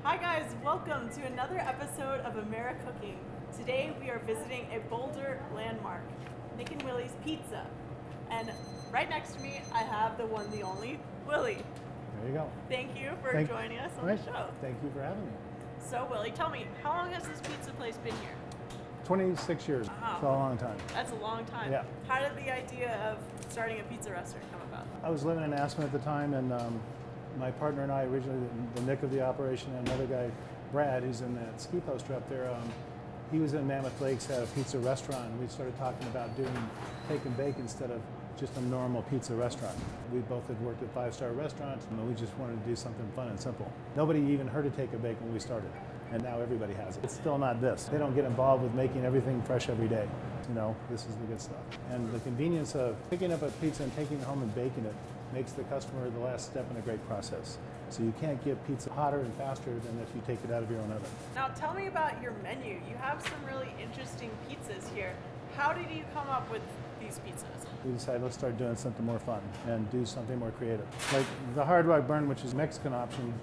Hi guys, welcome to another episode of AmeriCooking. Today we are visiting a Boulder landmark, Nick-N-Willy's Pizza. And right next to me I have the one, the only, Willie. There you go. Thank you for joining us on the show. Thank you for having me. So Willie, tell me, how long has this pizza place been here? 26 years. Wow. It's a long time. That's a long time. Yeah. How did the idea of starting a pizza restaurant come about? I was living in Aspen at the time, and my partner and I, originally the Nick of the operation, and another guy, Brad, who's in that ski poster up there, he was in Mammoth Lakes, had a pizza restaurant, and we started talking about doing take and bake instead of just a normal pizza restaurant. We both had worked at five-star restaurants, and we just wanted to do something fun and simple. Nobody even heard of take and bake when we started, and now everybody has it. It's still not this. They don't get involved with making everything fresh every day. You know, this is the good stuff. And the convenience of picking up a pizza and taking it home and baking it makes the customer the last step in a great process. So you can't get pizza hotter and faster than if you take it out of your own oven. Now tell me about your menu. You have some really interesting pizzas here. How did you come up with these pizzas? We decided let's start doing something more fun and do something more creative. Like the Hard Rock Burn, which is a Mexican option,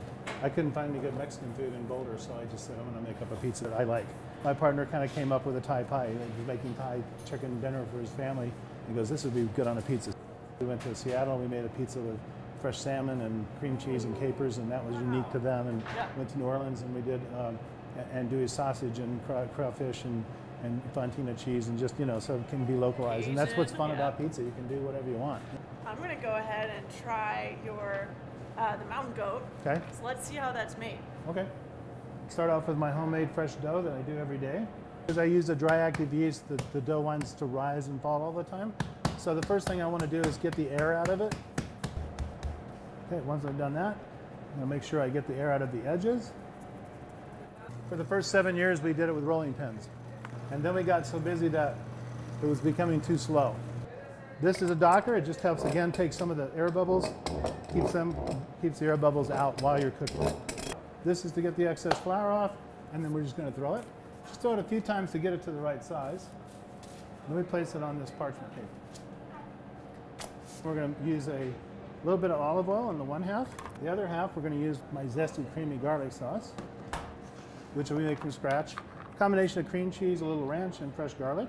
I couldn't find any good Mexican food in Boulder, so I just said I'm going to make up a pizza that I like. My partner kind of came up with a Thai pie. He was making Thai chicken dinner for his family. He goes, this would be good on a pizza. We went to Seattle, we made a pizza with fresh salmon and cream cheese and capers, and that was unique to them. And went to New Orleans and we did andouille sausage and crawfish and fontina cheese, and just, you know, so it can be localized. And that's what's fun about pizza. You can do whatever you want. I'm going to go ahead and try your the mountain goat. Okay. So let's see how that's made. Okay. Start off with my homemade fresh dough that I do every day. Because I use a dry active yeast, the dough wants to rise and fall all the time. So the first thing I want to do is get the air out of it. Okay, once I've done that, I'm going to make sure I get the air out of the edges. For the first 7 years, we did it with rolling pins. And then we got so busy that it was becoming too slow. This is a docker. It just helps, again, take some of the air bubbles, keeps the air bubbles out while you're cooking. This is to get the excess flour off, and then we're just going to throw it. Just throw it a few times to get it to the right size. Then we place it on this parchment paper. We're going to use a little bit of olive oil in the one half. The other half, we're going to use my zesty creamy garlic sauce, which we make from scratch. Combination of cream cheese, a little ranch, and fresh garlic.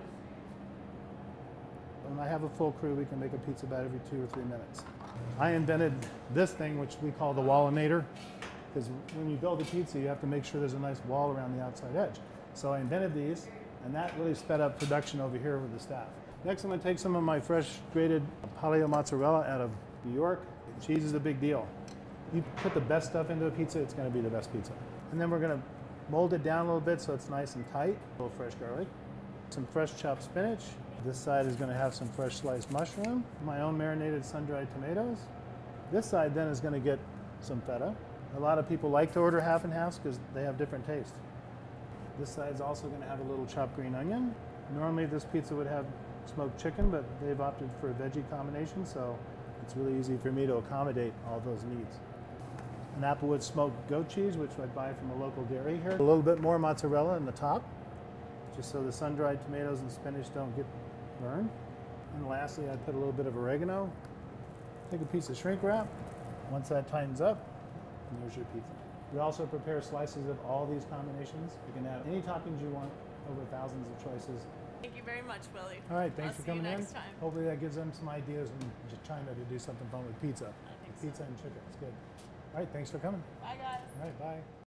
When I have a full crew, we can make a pizza about every 2 or 3 minutes. I invented this thing, which we call the wallinator, because when you build a pizza, you have to make sure there's a nice wall around the outside edge. So I invented these, and that really sped up production over here with the staff. Next, I'm going to take some of my fresh grated paleo mozzarella out of New York. Cheese is a big deal. You put the best stuff into a pizza, it's going to be the best pizza. And then we're going to mold it down a little bit so it's nice and tight. A little fresh garlic, some fresh chopped spinach. This side is going to have some fresh sliced mushroom, my own marinated sun-dried tomatoes. This side then is going to get some feta. A lot of people like to order half and halves because they have different tastes. This side is also going to have a little chopped green onion. Normally this pizza would have smoked chicken, but they've opted for a veggie combination, so it's really easy for me to accommodate all those needs. An applewood smoked goat cheese, which I buy from a local dairy here. A little bit more mozzarella in the top, just so the sun-dried tomatoes and spinach don't get burned. And lastly, I put a little bit of oregano. Take a piece of shrink wrap. Once that tightens up, and there's your pizza. We also prepare slices of all these combinations. You can add any toppings you want, over thousands of choices. Thank you very much, Willie. All right, thanks for coming in. Next time. Hopefully that gives them some ideas in China to do something fun with pizza. I think Pizza and chicken, it's good. All right, thanks for coming. Bye, guys. All right, bye.